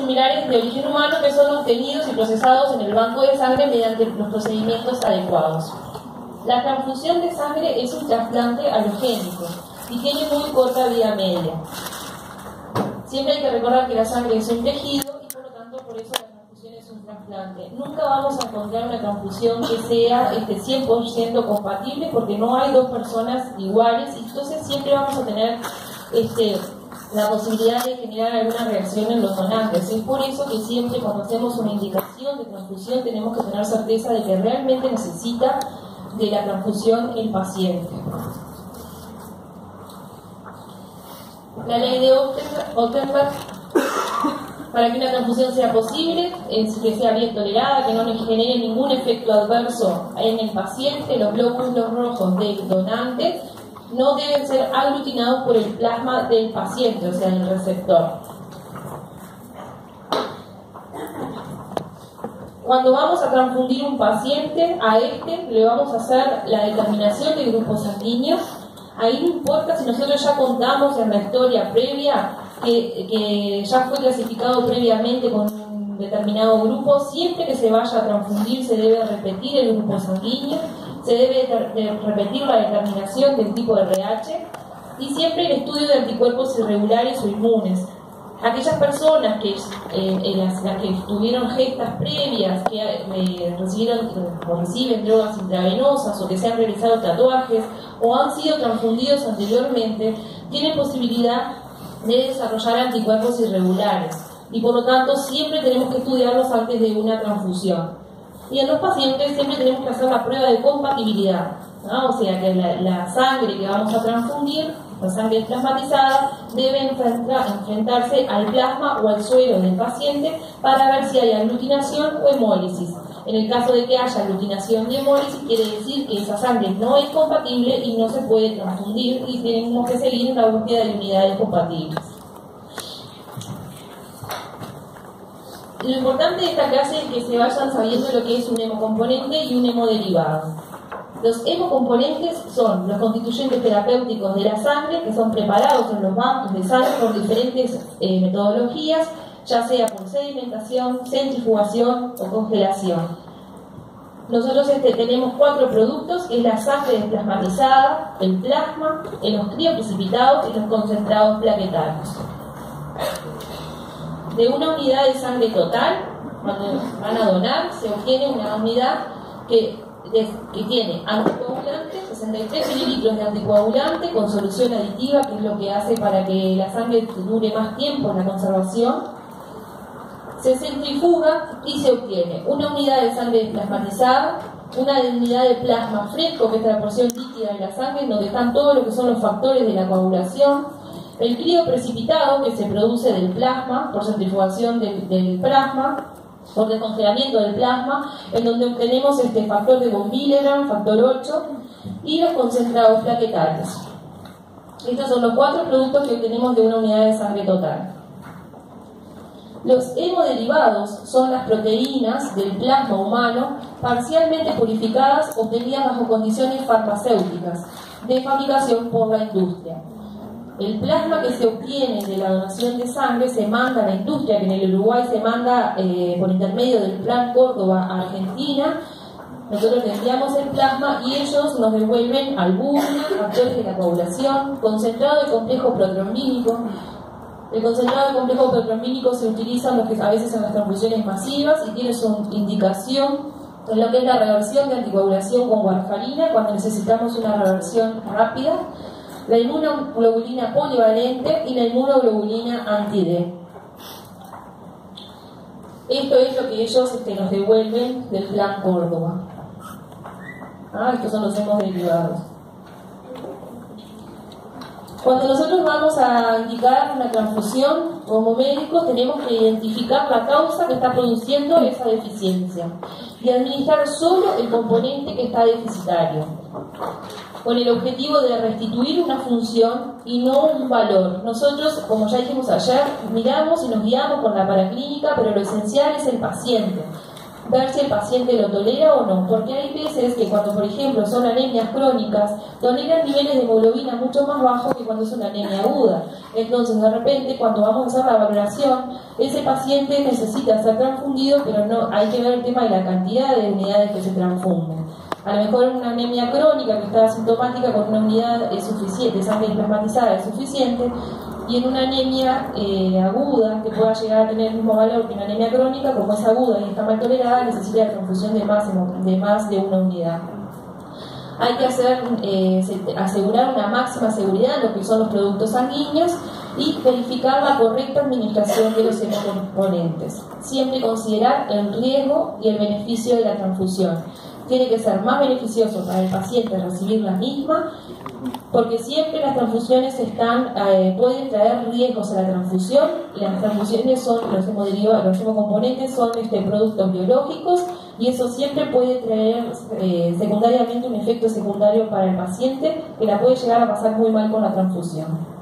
similares de origen humano que son obtenidos y procesados en el banco de sangre mediante los procedimientos adecuados. La transfusión de sangre es un trasplante halogénico y tiene muy corta vida media. Siempre hay que recordar que la sangre es un tejido y por lo tanto por eso la transfusión es un trasplante. Nunca vamos a encontrar una transfusión que sea 100% compatible porque no hay dos personas iguales y entonces siempre vamos a tener la posibilidad de generar alguna reacción en los donantes. Es por eso que siempre cuando hacemos una indicación de transfusión tenemos que tener certeza de que realmente necesita de la transfusión el paciente. La ley de Ottenberg, para que una transfusión sea posible, es que sea bien tolerada, que no le genere ningún efecto adverso en el paciente. Los glóbulos rojos del donante no deben ser aglutinados por el plasma del paciente, o sea, del receptor. Cuando vamos a transfundir un paciente, a le vamos a hacer la determinación de grupos sanguíneos. Ahí no importa si nosotros ya contamos en la historia previa que ya fue clasificado previamente con un determinado grupo. Siempre que se vaya a transfundir se debe repetir el grupo sanguíneo, se debe repetir la determinación del tipo de RH y siempre el estudio de anticuerpos irregulares o inmunes. Aquellas personas que las que tuvieron gestas previas, que recibieron o reciben drogas intravenosas o que se han realizado tatuajes o han sido transfundidos anteriormente, tienen posibilidad de desarrollar anticuerpos irregulares y por lo tanto siempre tenemos que estudiarlos antes de una transfusión. Y en los pacientes siempre tenemos que hacer la prueba de compatibilidad, ¿no? O sea que la sangre que vamos a transfundir, la sangre plasmatizada, debe enfrentarse al plasma o al suero del paciente para ver si hay aglutinación o hemólisis. En el caso de que haya aglutinación y hemólisis, quiere decir que esa sangre no es compatible y no se puede transfundir y tenemos que seguir una búsqueda de unidades compatibles. Lo importante de esta clase es que se vayan sabiendo lo que es un hemocomponente y un hemodiderivado. Los hemocomponentes son los constituyentes terapéuticos de la sangre que son preparados en los bancos de sangre por diferentes metodologías, ya sea por sedimentación, centrifugación o congelación. Nosotros tenemos 4 productos, que es la sangre desplasmatizada, el plasma, los crioprecipitados y los concentrados plaquetarios. De una unidad de sangre total, cuando van a donar, se obtiene una unidad que tiene anticoagulante, 63 mililitros de anticoagulante con solución aditiva, que es lo que hace para que la sangre dure más tiempo en la conservación. Se centrifuga y se obtiene una unidad de sangre desplasmatizada, una unidad de plasma fresco, que es la porción líquida de la sangre, donde están todos lo que son los factores de la coagulación. El crioprecipitado, que se produce del plasma por centrifugación del plasma, por descongelamiento del plasma, en donde obtenemos factor de von Willebrand, factor 8, y los concentrados plaquetarios. Estos son los 4 productos que obtenemos de una unidad de sangre total. Los hemoderivados son las proteínas del plasma humano parcialmente purificadas obtenidas bajo condiciones farmacéuticas de fabricación por la industria. El plasma que se obtiene de la donación de sangre se manda a la industria, que en el Uruguay se manda por intermedio del Plan Córdoba a Argentina. Nosotros le enviamos el plasma y ellos nos devuelven albúmina, factores de la coagulación, concentrado de complejo protrombínico. El concentrado de complejo protrombínico se utiliza a veces en las transfusiones masivas y tiene su indicación en lo que es la reversión de anticoagulación con warfarina, cuando necesitamos una reversión rápida, la inmunoglobulina polivalente y la inmunoglobulina anti-D. Esto es lo que ellos nos devuelven del Plan Córdoba. Estos son los hemoderivados. Cuando nosotros vamos a indicar una transfusión, como médicos tenemos que identificar la causa que está produciendo esa deficiencia y administrar solo el componente que está deficitario, con el objetivo de restituir una función y no un valor. Nosotros, como ya dijimos ayer, miramos y nos guiamos con la paraclínica, pero lo esencial es el paciente. ver si el paciente lo tolera o no, porque hay veces que cuando, por ejemplo, son anemias crónicas, toleran niveles de hemoglobina mucho más bajos que cuando es una anemia aguda. Entonces, de repente, cuando vamos a hacer la valoración, ese paciente necesita ser transfundido, pero no hay que ver el tema de la cantidad de unidades que se transfunden. A lo mejor una anemia crónica que está asintomática con una unidad suficiente, sangre plasmatizada es suficiente, y en una anemia aguda, que pueda llegar a tener el mismo valor que una anemia crónica, como es aguda y está mal tolerada, necesita la transfusión de más de una unidad. Hay que asegurar una máxima seguridad en lo que son los productos sanguíneos y verificar la correcta administración de los hemocomponentes. Siempre considerar el riesgo y el beneficio de la transfusión. Tiene que ser más beneficioso para el paciente recibir la misma, porque siempre las transfusiones pueden traer riesgos a la transfusión. Las transfusiones son, los hemocomponentes son productos biológicos, y eso siempre puede traer secundariamente un efecto secundario para el paciente que la puede llegar a pasar muy mal con la transfusión.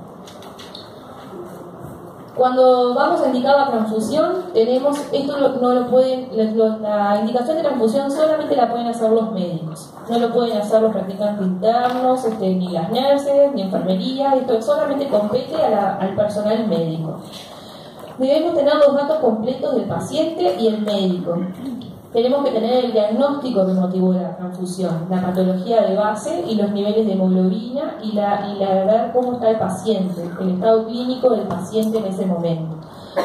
Cuando vamos a indicar la transfusión, tenemos, la indicación de transfusión solamente la pueden hacer los médicos, no lo pueden hacer los practicantes internos, ni las nurses, ni enfermería, esto solamente compete al personal médico. Debemos tener los datos completos del paciente y el médico. Tenemos que tener el diagnóstico que motivó la transfusión, la patología de base y los niveles de hemoglobina y ver cómo está el paciente, el estado clínico del paciente en ese momento.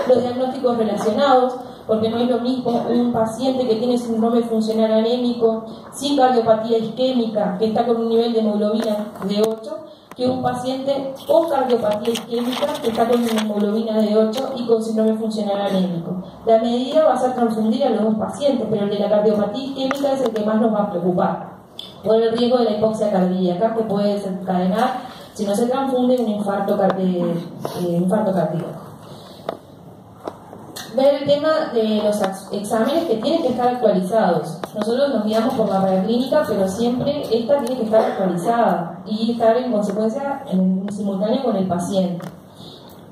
Los diagnósticos relacionados, porque no es lo mismo un paciente que tiene síndrome funcional anémico sin cardiopatía isquémica, que está con un nivel de hemoglobina de 8, que un paciente con cardiopatía isquémica que está con una hemoglobina de 8 y con síndrome funcional anémico. La medida va a ser transfundir a los dos pacientes, pero el de la cardiopatía isquémica es el que más nos va a preocupar, por el riesgo de la hipoxia cardíaca que puede desencadenar, si no se transfunde, un infarto cardíaco. Ver el tema de los exámenes que tienen que estar actualizados. Nosotros nos guiamos por la paraclínica, pero siempre esta tiene que estar actualizada y estar en consecuencia en simultáneo con el paciente.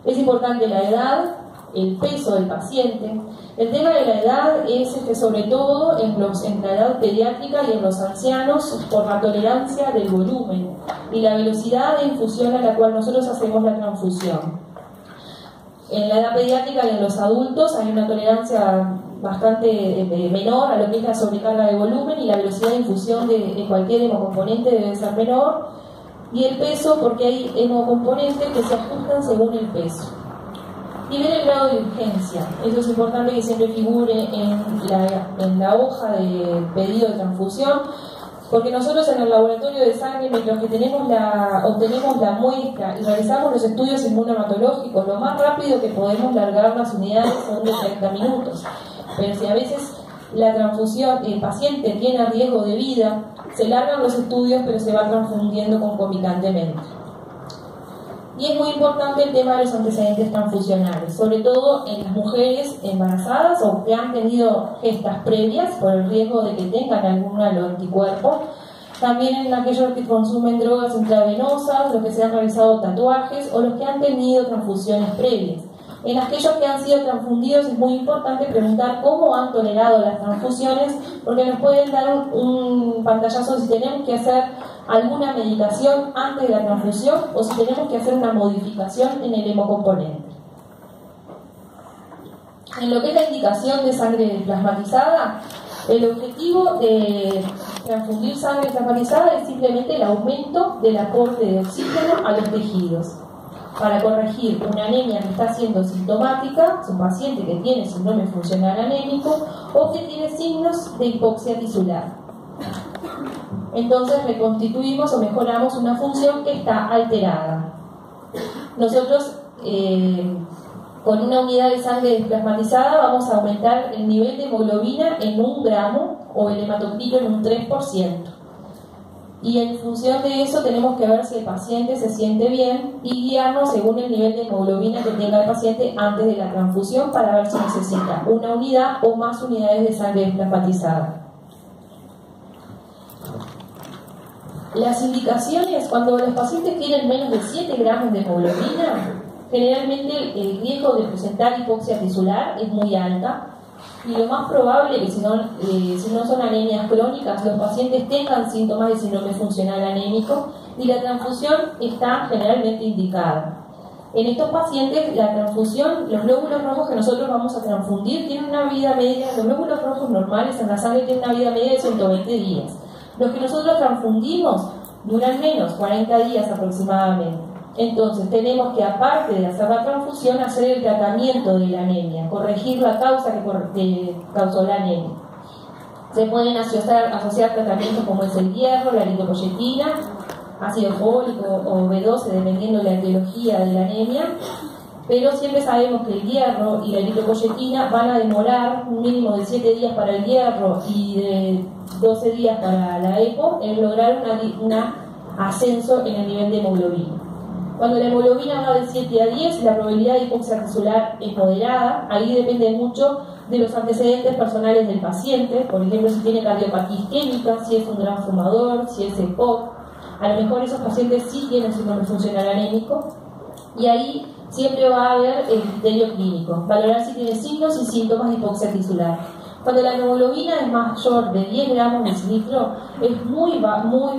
Es importante la edad, el peso del paciente. El tema de la edad es sobre todo en la edad pediátrica y en los ancianos, por la tolerancia del volumen y la velocidad de infusión a la cual nosotros hacemos la transfusión. En la edad pediátrica y en los adultos hay una tolerancia bastante menor a lo que es la sobrecarga de volumen, y la velocidad de infusión de cualquier hemocomponente debe ser menor, y el peso, porque hay hemocomponentes que se ajustan según el peso. Y ver el grado de urgencia. Eso es importante que siempre figure en la hoja de pedido de transfusión, porque nosotros en el laboratorio de sangre, mientras que obtenemos la muestra y realizamos los estudios inmunohematológicos, lo más rápido que podemos largar las unidades son de 30 minutos. Pero si a veces la transfusión, el paciente tiene riesgo de vida, se largan los estudios, pero se va transfundiendo concomitantemente. Y es muy importante el tema de los antecedentes transfusionales, sobre todo en las mujeres embarazadas o que han tenido gestas previas por el riesgo de que tengan algún anticuerpo. También en aquellos que consumen drogas intravenosas, los que se han realizado tatuajes o los que han tenido transfusiones previas. En aquellos que han sido transfundidos es muy importante preguntar cómo han tolerado las transfusiones, porque nos pueden dar un pantallazo si tenemos que hacer alguna medicación antes de la transfusión o si tenemos que hacer una modificación en el hemocomponente. En lo que es la indicación de sangre plasmatizada, el objetivo de transfundir sangre plasmatizada es simplemente el aumento del aporte de oxígeno a los tejidos, para corregir una anemia que está siendo sintomática, es un paciente que tiene síndrome funcional anémico o que tiene signos de hipoxia tisular. Entonces reconstituimos o mejoramos una función que está alterada. Nosotros con una unidad de sangre desplasmatizada vamos a aumentar el nivel de hemoglobina en 1 gramo o el hematocrito en un 3%. Y en función de eso tenemos que ver si el paciente se siente bien y guiarnos según el nivel de hemoglobina que tenga el paciente antes de la transfusión para ver si necesita una unidad o más unidades de sangre desplasmatizada. Las indicaciones, cuando los pacientes tienen menos de 7 gramos de hemoglobina, generalmente el riesgo de presentar hipoxia tisular es muy alta, Y lo más probable es que si no son anemias crónicas, los pacientes tengan síntomas de síndrome funcional anémico y la transfusión está generalmente indicada. En estos pacientes, la transfusión, los glóbulos rojos que nosotros vamos a transfundir tienen una vida media, los glóbulos rojos normales en la sangre tienen una vida media de 120 días. Los que nosotros transfundimos duran menos, 40 días aproximadamente. Entonces tenemos que, aparte de hacer la transfusión, hacer el tratamiento de la anemia, corregir la causa que causó la anemia. Se pueden asociar tratamientos como es el hierro, la eritropoyetina, ácido fólico o B12, dependiendo de la etiología de la anemia, pero siempre sabemos que el hierro y la eritropoyetina van a demorar un mínimo de 7 días para el hierro y de 12 días para la EPO en lograr un ascenso en el nivel de hemoglobina. Cuando la hemoglobina va de 7 a 10, la probabilidad de hipoxia tisular es moderada. Ahí depende mucho de los antecedentes personales del paciente, por ejemplo, si tiene cardiopatía isquémica, si es un gran fumador, si es EPOC. A lo mejor esos pacientes sí tienen síndrome funcional anémico, y ahí siempre va a haber el criterio clínico, valorar si tiene signos y síntomas de hipoxia tisular. Cuando la hemoglobina es mayor de 10 gramos de cilindro, es muy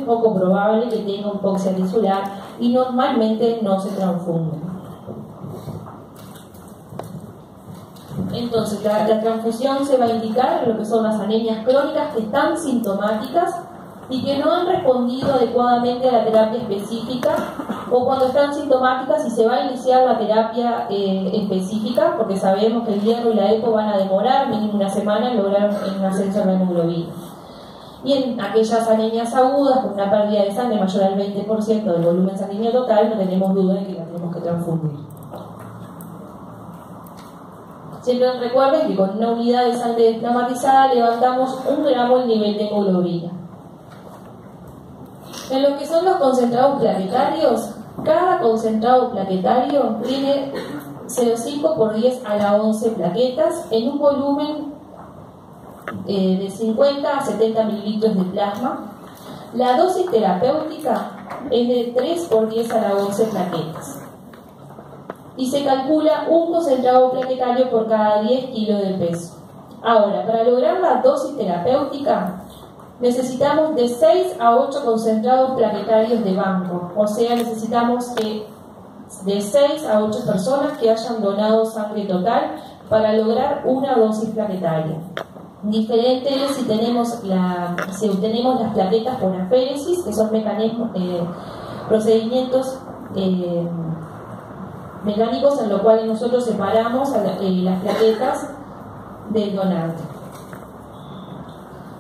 poco probable que tenga hipoxia tisular y normalmente no se transfunde. Entonces, la transfusión se va a indicar en lo que son las anemias crónicas que están sintomáticas y que no han respondido adecuadamente a la terapia específica, o cuando están sintomáticas y se va a iniciar la terapia específica, porque sabemos que el hierro y la EPO van a demorar mínimo una semana en lograr un ascenso en la hemoglobina. Y en aquellas anemias agudas con una pérdida de sangre mayor al 20% del volumen sanguíneo total, no tenemos duda de que la tenemos que transfundir. Siempre recuerden que con una unidad de sangre desplamatizada levantamos 1 gramo el nivel de hemoglobina. En lo que son los concentrados plaquetarios, cada concentrado plaquetario tiene 0,5 por 10 a la 11 plaquetas en un volumen de 50 a 70 mililitros de plasma. La dosis terapéutica es de 3 por 10 a la 11 plaquetas. Y se calcula un concentrado plaquetario por cada 10 kilos de peso. Ahora, para lograr la dosis terapéutica, necesitamos de 6 a 8 concentrados plaquetarios de banco, o sea, necesitamos de 6 a 8 personas que hayan donado sangre total para lograr una dosis plaquetaria. Diferente es si obtenemos las plaquetas por aféresis, que son procedimientos mecánicos en los cuales nosotros separamos las plaquetas del donante.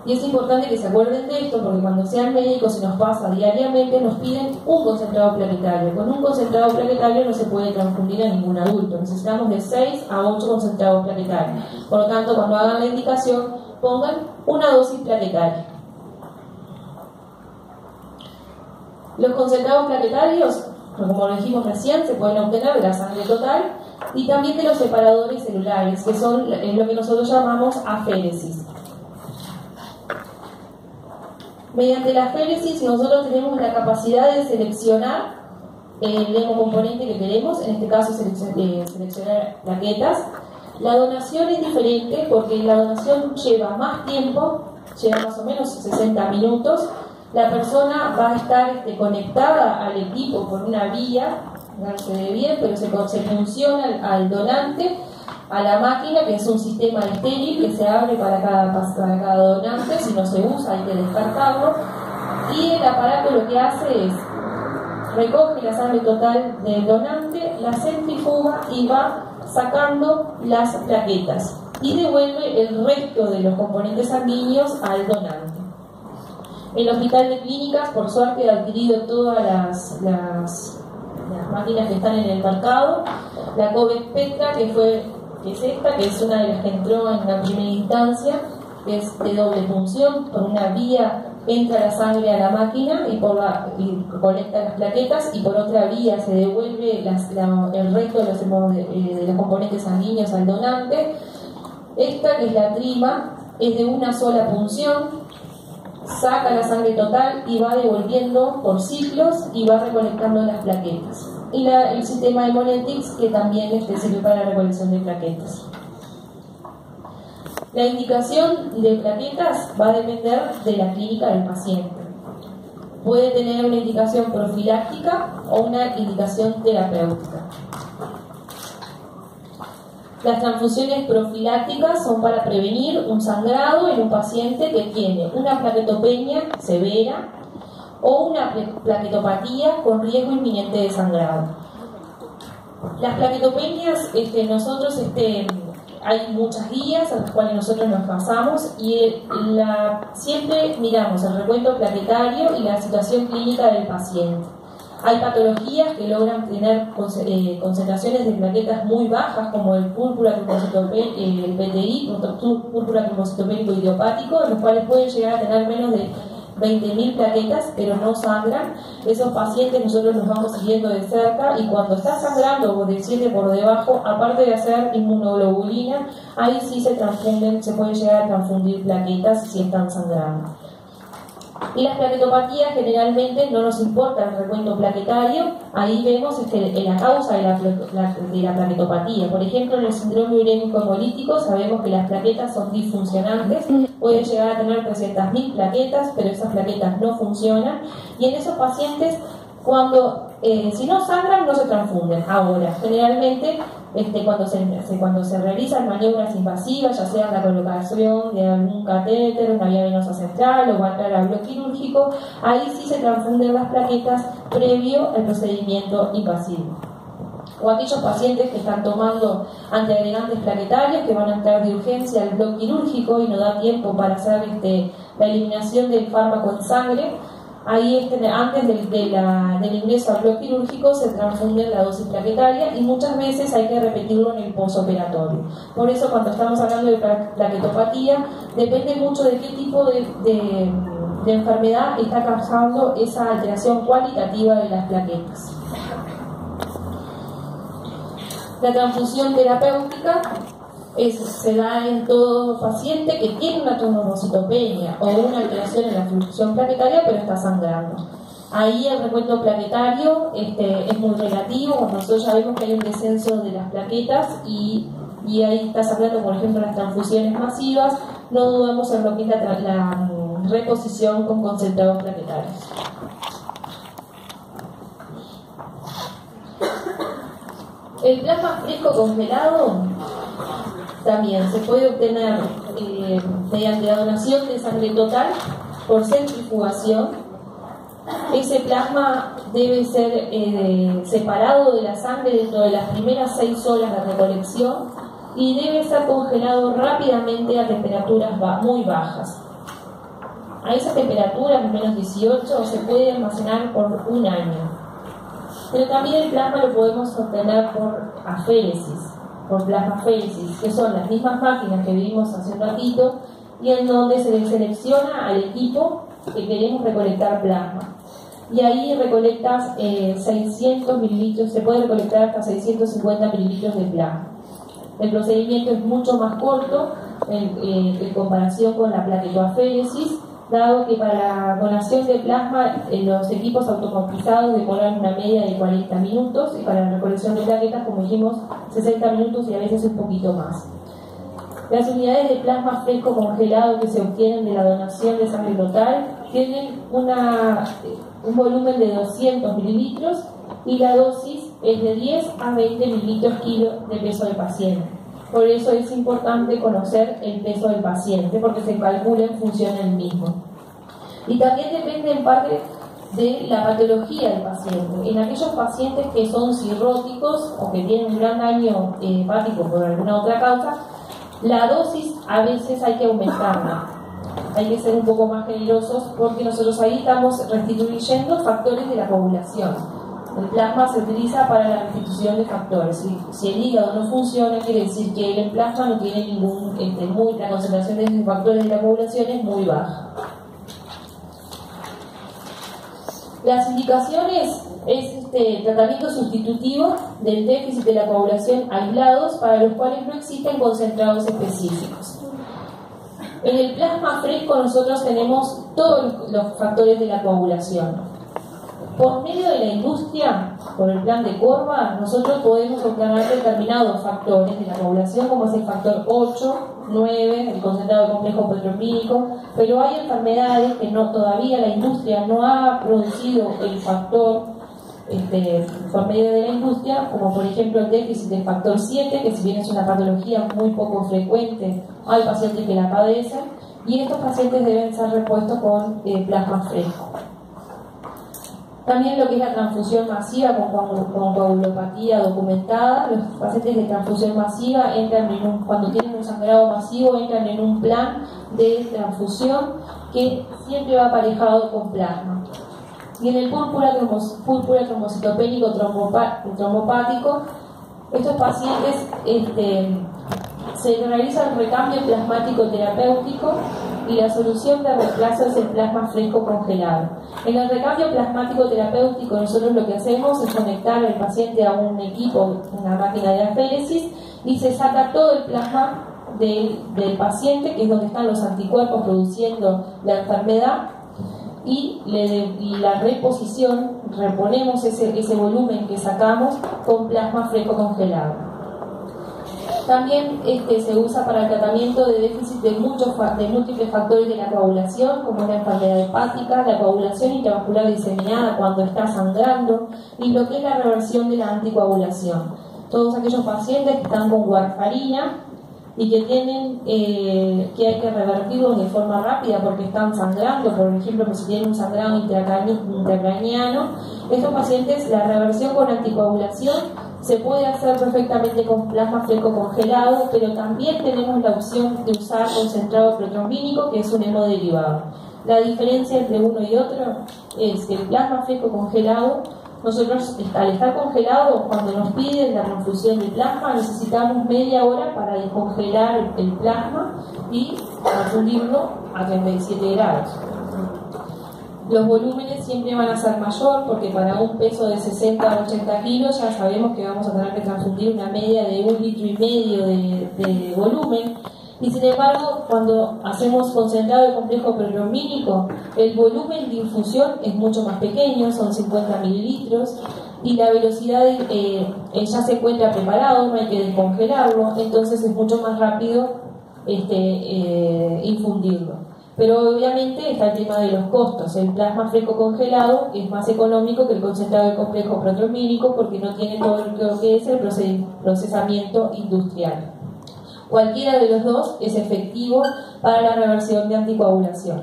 Y es importante que se acuerden de esto, porque cuando sean médicos y nos pasa diariamente, nos piden un concentrado plaquetario. Con un concentrado plaquetario no se puede transfundir a ningún adulto. Necesitamos de 6 a 8 concentrados plaquetarios. Por lo tanto, cuando hagan la indicación, pongan una dosis plaquetaria. Los concentrados plaquetarios, como lo dijimos recién, se pueden obtener de la sangre total y también de los separadores celulares, que son lo que nosotros llamamos aféresis. Mediante la aféresis nosotros tenemos la capacidad de seleccionar el hemocomponente que queremos, en este caso seleccionar plaquetas. La donación es diferente porque la donación lleva más tiempo, lleva más o menos 60 minutos. La persona va a estar conectada al equipo por una vía, no se ve bien, pero se funciona al donante, a la máquina, que es un sistema estéril que se abre para cada donante. Si no se usa hay que descartarlo, y el aparato lo que hace es recoge la sangre total del donante, la centrifuga y va sacando las plaquetas y devuelve el resto de los componentes sanguíneos al donante. El Hospital de Clínicas, por suerte, ha adquirido todas las máquinas que están en el mercado. La Kobe Spectra, que es esta, que es una de las que entró en la primera instancia, que es de doble función. Por una vía entra la sangre a la máquina y colecta las plaquetas, y por otra vía se devuelve el resto de los componentes sanguíneos al donante. Esta, que es la Trima, es de una sola función, saca la sangre total y va devolviendo por ciclos y va recolectando las plaquetas. Y el sistema Haemonetics, que también sirve para la recolección de plaquetas. La indicación de plaquetas va a depender de la clínica del paciente. Puede tener una indicación profiláctica o una indicación terapéutica. Las transfusiones profilácticas son para prevenir un sangrado en un paciente que tiene una plaquetopenia severa o una plaquetopatía con riesgo inminente de sangrado. Las plaquetopenias, hay muchas guías a las cuales nosotros nos basamos y siempre miramos el recuento plaquetario y la situación clínica del paciente. Hay patologías que logran tener concentraciones de plaquetas muy bajas, como el púrpura trombocitopénico, el PTI, púrpura trombocitopénico idiopático, en los cuales pueden llegar a tener menos de 20.000 plaquetas, pero no sangran. Esos pacientes nosotros los vamos siguiendo de cerca y cuando está sangrando o desciende por debajo, aparte de hacer inmunoglobulina, ahí sí se pueden llegar a transfundir plaquetas si están sangrando. Y las plaquetopatías generalmente no nos importa el recuento plaquetario, ahí vemos la causa de la plaquetopatía. Por ejemplo, en el síndrome urémico hemolítico sabemos que las plaquetas son disfuncionantes, pueden llegar a tener 300.000 plaquetas, pero esas plaquetas no funcionan, y en esos pacientes, si no sangran, no se transfunden. Ahora, generalmente, cuando se realizan maniobras invasivas, ya sea la colocación de algún catéter, una vía venosa central o va a bloque quirúrgico, ahí sí se transfunden las plaquetas previo al procedimiento invasivo. O aquellos pacientes que están tomando antiagregantes plaquetarios que van a entrar de urgencia al bloque quirúrgico y no da tiempo para hacer la eliminación del fármaco en sangre, ahí antes del ingreso al bloque quirúrgico se transfunde la dosis plaquetaria y muchas veces hay que repetirlo en el posoperatorio. Por eso cuando estamos hablando de plaquetopatía depende mucho de qué tipo de enfermedad está causando esa alteración cualitativa de las plaquetas. La transfusión terapéutica se da en todo paciente que tiene una trombocitopenia o una alteración en la función plaquetaria pero está sangrando. Ahí el recuento plaquetario es muy relativo, cuando nosotros ya vemos que hay un descenso de las plaquetas y ahí está sangrando, por ejemplo, las transfusiones masivas, no dudamos en lo que es la reposición con concentrados plaquetarios. El plasma fresco congelado también se puede obtener mediante la donación de sangre total por centrifugación. Ese plasma debe ser separado de la sangre dentro de las primeras 6 horas de recolección y debe ser congelado rápidamente a temperaturas muy bajas. A esas temperaturas, menos 18, se puede almacenar por un año. Pero también el plasma lo podemos obtener por aféresis, por plasmaféresis, que son las mismas máquinas que vimos hace un ratito y en donde se le selecciona al equipo que queremos recolectar plasma. Y ahí recolectas 600 mililitros, se puede recolectar hasta 650 mililitros de plasma. El procedimiento es mucho más corto en comparación con la plaquetoaféresis, dado que para la donación de plasma los equipos automatizados demoran una media de 40 minutos y para la recolección de plaquetas, como dijimos, 60 minutos y a veces un poquito más. Las unidades de plasma fresco congelado que se obtienen de la donación de sangre total tienen un volumen de 200 mililitros y la dosis es de 10 a 20 mililitros kilo de peso del paciente. Por eso es importante conocer el peso del paciente, porque se calcula en función del mismo. Y también depende en parte de la patología del paciente. En aquellos pacientes que son cirróticos o que tienen un gran daño hepático por alguna otra causa, la dosis a veces hay que aumentarla. Hay que ser un poco más generosos porque nosotros ahí estamos restituyendo factores de la coagulación. El plasma se utiliza para la restitución de factores. Si el hígado no funciona, quiere decir que el plasma no tiene la concentración de factores de la coagulación es muy baja. Las indicaciones es tratamiento sustitutivo del déficit de la coagulación aislados para los cuales no existen concentrados específicos. En el plasma fresco nosotros tenemos todos los factores de la coagulación. Por medio de la industria por el plan de Corva, nosotros podemos obtener determinados factores de la población, como es el factor 8, 9, el concentrado de complejo petroquímico, pero hay enfermedades que todavía la industria no ha producido el factor por medio de la industria, como por ejemplo el déficit del factor 7, que si bien es una patología muy poco frecuente, hay pacientes que la padecen, y estos pacientes deben ser repuestos con plasma fresco. También lo que es la transfusión masiva con coagulopatía documentada. Los pacientes de transfusión masiva entran cuando tienen un sangrado masivo, entran en un plan de transfusión que siempre va aparejado con plasma. Y en el púrpura trombocitopénico trombopático, estos pacientes se realiza el recambio plasmático terapéutico y la solución de reemplazo es el plasma fresco congelado. En el recambio plasmático terapéutico nosotros lo que hacemos es conectar al paciente a un equipo, una máquina de aféresis, y se saca todo el plasma del paciente, que es donde están los anticuerpos produciendo la enfermedad, y la reposición, reponemos ese volumen que sacamos con plasma fresco congelado. También se usa para el tratamiento de déficit de múltiples factores de la coagulación, como la enfermedad hepática, la coagulación intravascular diseminada cuando está sangrando, y lo que es la reversión de la anticoagulación. Todos aquellos pacientes que están con warfarina y que tienen que hay que revertirlos de forma rápida porque están sangrando, por ejemplo, si tienen un sangrado intracraniano, estos pacientes, la reversión con anticoagulación se puede hacer perfectamente con plasma fresco congelado, pero también tenemos la opción de usar concentrado protrombínico, que es un hemodderivado. La diferencia entre uno y otro es que el plasma fresco congelado, nosotros al estar congelado, cuando nos piden la transfusión de plasma, necesitamos media hora para descongelar el plasma y transfundirlo a 37 grados. Los volúmenes siempre van a ser mayor, porque para un peso de 60 a 80 kilos ya sabemos que vamos a tener que transfundir una media de 1,5 litros de volumen. Y sin embargo, cuando hacemos concentrado de complejo protrombínico, el volumen de infusión es mucho más pequeño, son 50 mililitros, y la velocidad ya se encuentra preparado, no hay que descongelarlo, entonces es mucho más rápido infundirlo. Pero obviamente está el tema de los costos. El plasma fresco congelado es más económico que el concentrado de complejo protrombínico porque no tiene todo lo que es el procesamiento industrial. Cualquiera de los dos es efectivo para la reversión de anticoagulación,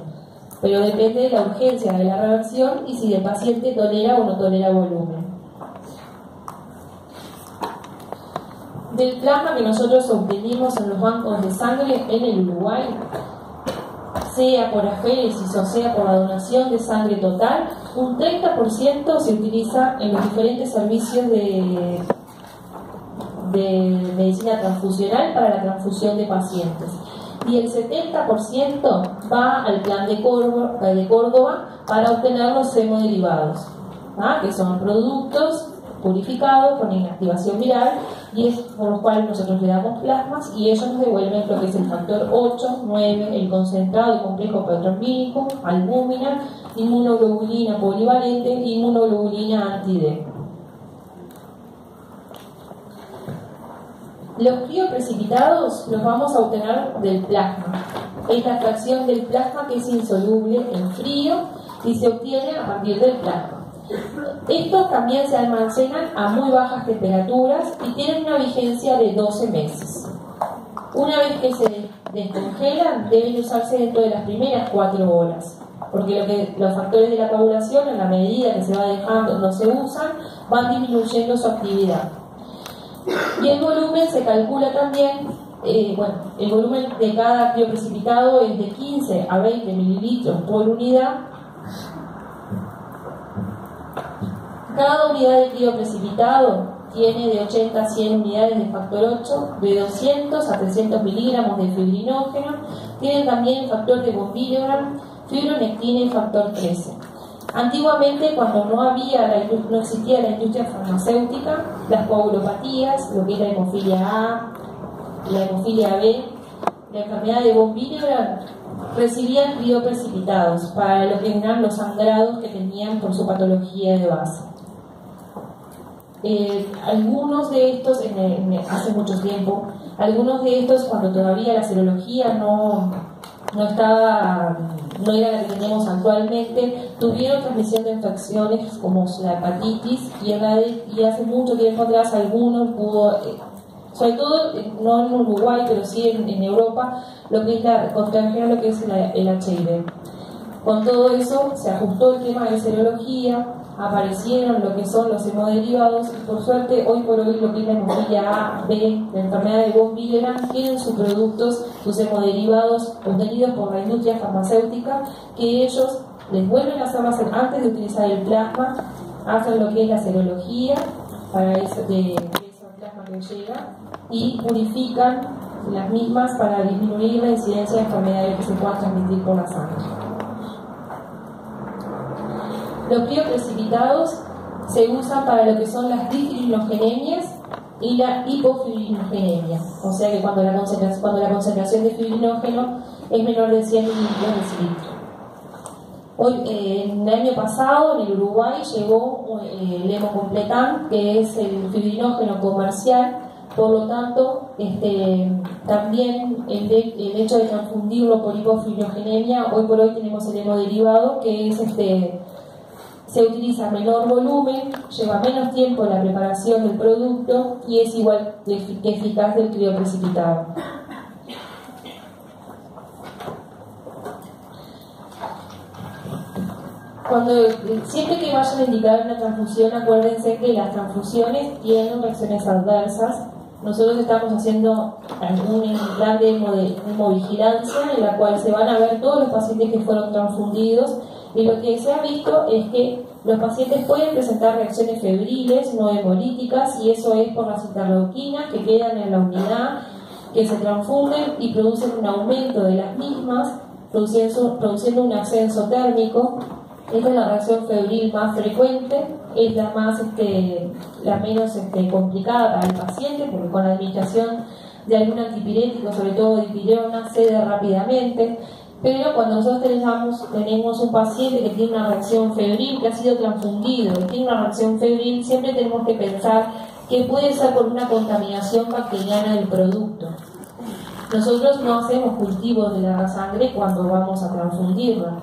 pero depende de la urgencia de la reversión y si el paciente tolera o no tolera volumen. Del plasma que nosotros obtenimos en los bancos de sangre en el Uruguay, sea por aféresis o sea por la donación de sangre total, un 30% se utiliza en los diferentes servicios de medicina transfusional para la transfusión de pacientes, y el 70% va al plan de Córdoba para obtener los hemoderivados, que son productos purificados con inactivación viral, y es por los cuales nosotros le damos plasmas y ellos nos devuelven lo que es el factor 8, 9, el concentrado de complejo protrombínico, albúmina, inmunoglobulina polivalente e inmunoglobulina anti-D. Los crioprecipitados los vamos a obtener del plasma. Es la fracción del plasma que es insoluble en frío y se obtiene a partir del plasma. Estos también se almacenan a muy bajas temperaturas y tienen una vigencia de 12 meses. Una vez que se descongelan, deben usarse dentro de las primeras 4 horas, porque los factores de la coagulación, en la medida que se va dejando, no se usan, van disminuyendo su actividad. Y el volumen se calcula también, el volumen de cada crioprecipitado es de 15 a 20 mililitros por unidad. Cada unidad de crioprecipitado tiene de 80 a 100 unidades de factor 8, de 200 a 300 miligramos de fibrinógeno, tienen también el factor de von Willebrand, fibronectina y factor 13. Antiguamente, cuando no existía la industria farmacéutica, las coagulopatías, lo que es la hemofilia A, la hemofilia B, la enfermedad de von Willebrand, recibían crioprecipitados para lo que eran los sangrados que tenían por su patología de base. algunos de estos, hace mucho tiempo, algunos de estos cuando todavía la serología no era la que tenemos actualmente, tuvieron transmisión de infecciones como la hepatitis, y hace mucho tiempo atrás algunos pudo, sobre todo no en Uruguay, pero sí en Europa, contrajeron lo que es el HIV. Con todo eso se ajustó el tema de serología, aparecieron lo que son los hemoderivados, y por suerte hoy por hoy lo que es la hemofília A, B, la enfermedad de von Willebrand, tienen sus productos, sus hemoderivados obtenidos por la industria farmacéutica, que ellos les vuelven a hacer antes de utilizar el plasma, hacen lo que es la serología para ese plasma que llega y purifican las mismas para disminuir la incidencia de enfermedades que se puedan transmitir por la sangre. Los crioprecipitados se usan para lo que son las difibrinogénemias y la hipofibrinogénemia, o sea que cuando la concentración de fibrinógeno es menor de 100 mg/dl. Hoy, en el año pasado, en el Uruguay, llegó el Hemocompletan, que es el fibrinógeno comercial. Por lo tanto, también el hecho de confundirlo por hipofibrinogénemia, hoy por hoy tenemos el hemoderivado, que es se utiliza menor volumen, lleva menos tiempo la preparación del producto y es igual de eficaz del crioprecipitado. Siempre que vayan a indicar una transfusión, acuérdense que las transfusiones tienen reacciones adversas. Nosotros estamos haciendo un plan de hemovigilancia en la cual se van a ver todos los pacientes que fueron transfundidos, y lo que se ha visto es que los pacientes pueden presentar reacciones febriles, no hemolíticas, y eso es por las interleuquinas que quedan en la unidad, que se transfunden y producen un aumento de las mismas, produciendo un ascenso térmico. Esta es la reacción febril más frecuente, es la menos complicada para el paciente, porque con la administración de algún antipirético, sobre todo dipirona, cede rápidamente. Pero cuando nosotros tenemos un paciente que tiene una reacción febril, que ha sido transfundido y tiene una reacción febril, siempre tenemos que pensar que puede ser por una contaminación bacteriana del producto. Nosotros no hacemos cultivos de la sangre cuando vamos a transfundirla.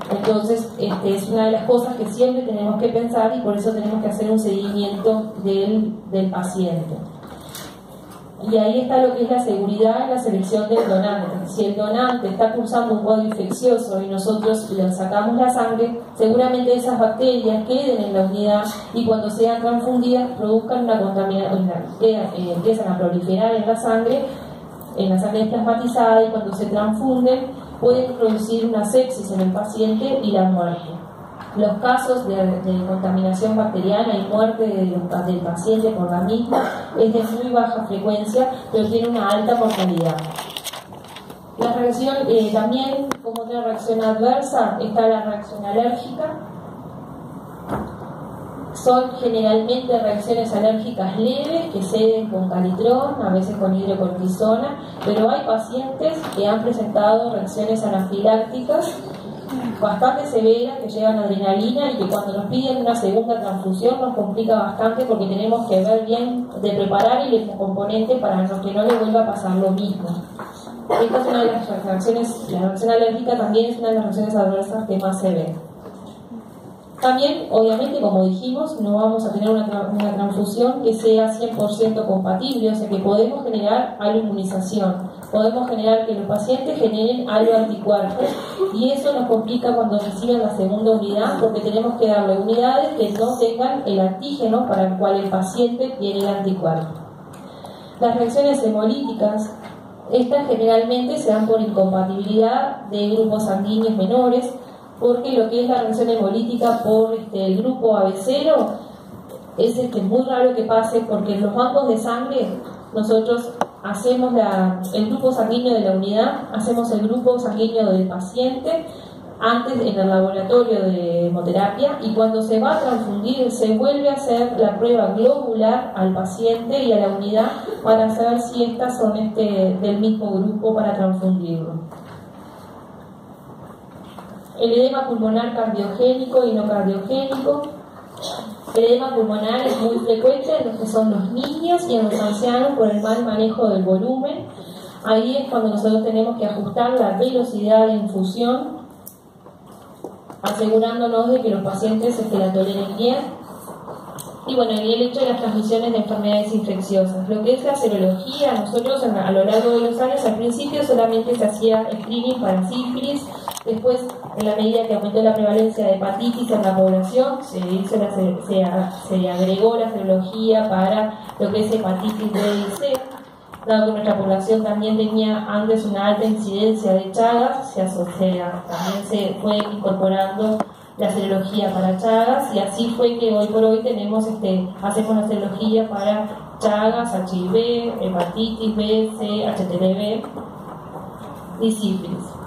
Entonces, es una de las cosas que siempre tenemos que pensar, y por eso tenemos que hacer un seguimiento del paciente. Y ahí está lo que es la seguridad en la selección del donante. Si el donante está cursando un cuadro infeccioso y nosotros le sacamos la sangre, seguramente esas bacterias queden en la unidad y cuando sean transfundidas produzcan una contaminación, empiezan a proliferar en la sangre plasmatizada, y cuando se transfunden pueden producir una sepsis en el paciente y la muerte. Los casos de contaminación bacteriana y muerte del paciente por la misma es de muy baja frecuencia, pero tiene una alta mortalidad. La reacción, también como otra reacción adversa, está la reacción alérgica. Son generalmente reacciones alérgicas leves que ceden con calitrón, a veces con hidrocortisona, pero hay pacientes que han presentado reacciones anafilácticas bastante severas, que llevan adrenalina y que cuando nos piden una segunda transfusión nos complica bastante, porque tenemos que ver bien de preparar el componente para que no le vuelva a pasar lo mismo. Esta es una de las reacciones, la reacción alérgica también es una de las reacciones adversas que más se ven. También, obviamente, como dijimos, no vamos a tener una transfusión que sea 100% compatible, o sea que podemos generar aloinmunización, podemos generar que los pacientes generen aloanticuerpos, y eso nos complica cuando reciben la segunda unidad, porque tenemos que darle unidades que no tengan el antígeno para el cual el paciente tiene el anticuerpo. Las reacciones hemolíticas, estas generalmente se dan por incompatibilidad de grupos sanguíneos menores, porque lo que es la reacción hemolítica por el grupo AB0 es muy raro que pase, porque en los bancos de sangre nosotros hacemos el grupo sanguíneo de la unidad, hacemos el grupo sanguíneo del paciente antes en el laboratorio de hemoterapia, y cuando se va a transfundir se vuelve a hacer la prueba globular al paciente y a la unidad para saber si estas son del mismo grupo para transfundirlo. El edema pulmonar cardiogénico y no cardiogénico. El edema pulmonar es muy frecuente en los que son los niños y en los ancianos por el mal manejo del volumen. Ahí es cuando nosotros tenemos que ajustar la velocidad de infusión, asegurándonos de que los pacientes la toleren bien. Y bueno, y el hecho de las transmisiones de enfermedades infecciosas. Lo que es la serología, nosotros a lo largo de los años, al principio solamente se hacía screening para sífilis, después, en la medida que aumentó la prevalencia de hepatitis en la población, se agregó la serología para lo que es hepatitis B y C. Dado que nuestra población también tenía antes una alta incidencia de Chagas, también se fue incorporando la serología para Chagas, y así fue que hoy por hoy hacemos la serología para Chagas, HIV, hepatitis B, C, HTLV y sífilis.